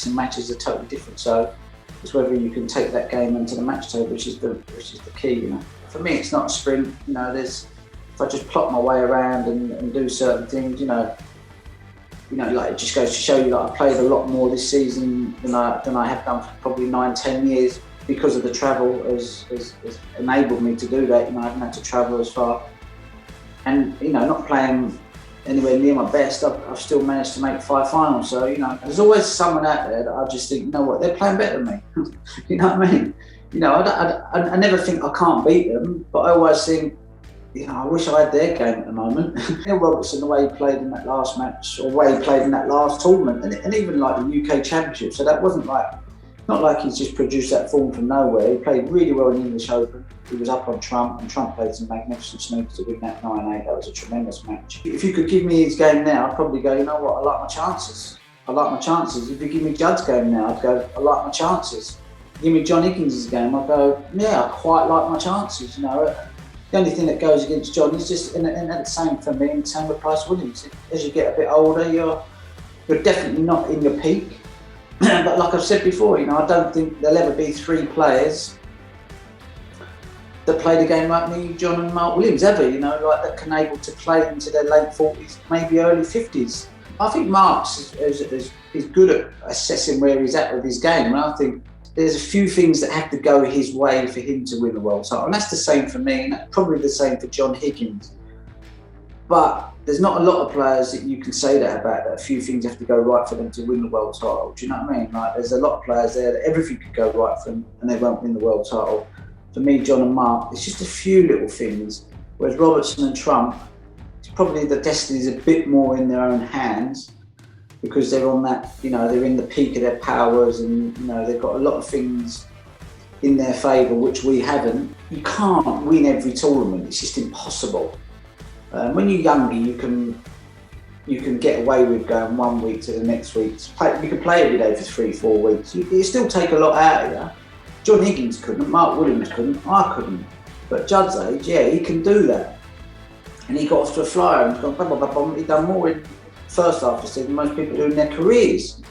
practice and matches are totally different. So it's whether you can take that game into the match table, which is the key. You know, for me, it's not a sprint. You know, if I just plot my way around and do certain things, you know, like it just goes to show you that I played a lot more this season than I have done for probably 9-10 years because of the travel has enabled me to do that. You know, I haven't had to travel as far, and you know, not playing anywhere near my best, I've still managed to make 5 finals. So, you know, there's always someone out there that I just think, you know what, they're playing better than me. You know what I mean? You know, I never think I can't beat them, but I always think, you know, I wish I had their game at the moment. Robertson, the way he played in that last match, or the way he played in that last tournament, and even like the UK Championship. So that wasn't like, not like he's just produced that form from nowhere. He played really well in the English Open. He was up on Trump, and Trump played some magnificent snooker to win that 9-8. That was a tremendous match. If you could give me his game now, I'd probably go, you know what, I like my chances. I like my chances. If you give me Judd's game now, I'd go, I like my chances. Give me John Higgins' game, I'd go, yeah, I quite like my chances. You know, the only thing that goes against John is just, and the same for me, and the same with Price Williams. As you get a bit older, you're definitely not in your peak. But like I've said before, you know, I don't think there'll ever be 3 players that played a game like me, John and Mark Williams, ever, you know, like that can able to play into their late 40s, maybe early 50s. I think Mark's is good at assessing where he's at with his game, and I think there's a few things that have to go his way for him to win the world title, and that's the same for me, and that's probably the same for John Higgins. But there's not a lot of players that you can say that about, that a few things have to go right for them to win the world title. Do you know what I mean? Like, there's a lot of players there that everything could go right for them and they won't win the world title. For me, John and Mark, it's just a few little things. Whereas Robertson and Trump, it's probably the destiny's a bit more in their own hands because they're on that, you know, they're in the peak of their powers, and you know, they've got a lot of things in their favour which we haven't. You can't win every tournament, it's just impossible. When you're younger, you can get away with going 1 week to the next week. You can play every day for 3-4 weeks. You still take a lot out of you. John Higgins couldn't, Mark Williams couldn't, I couldn't. But Judd's age, yeah, he can do that. And he got off to a flyer and he's gone, blah, blah, blah, blah. He done more in the first half of the season than most people do in their careers.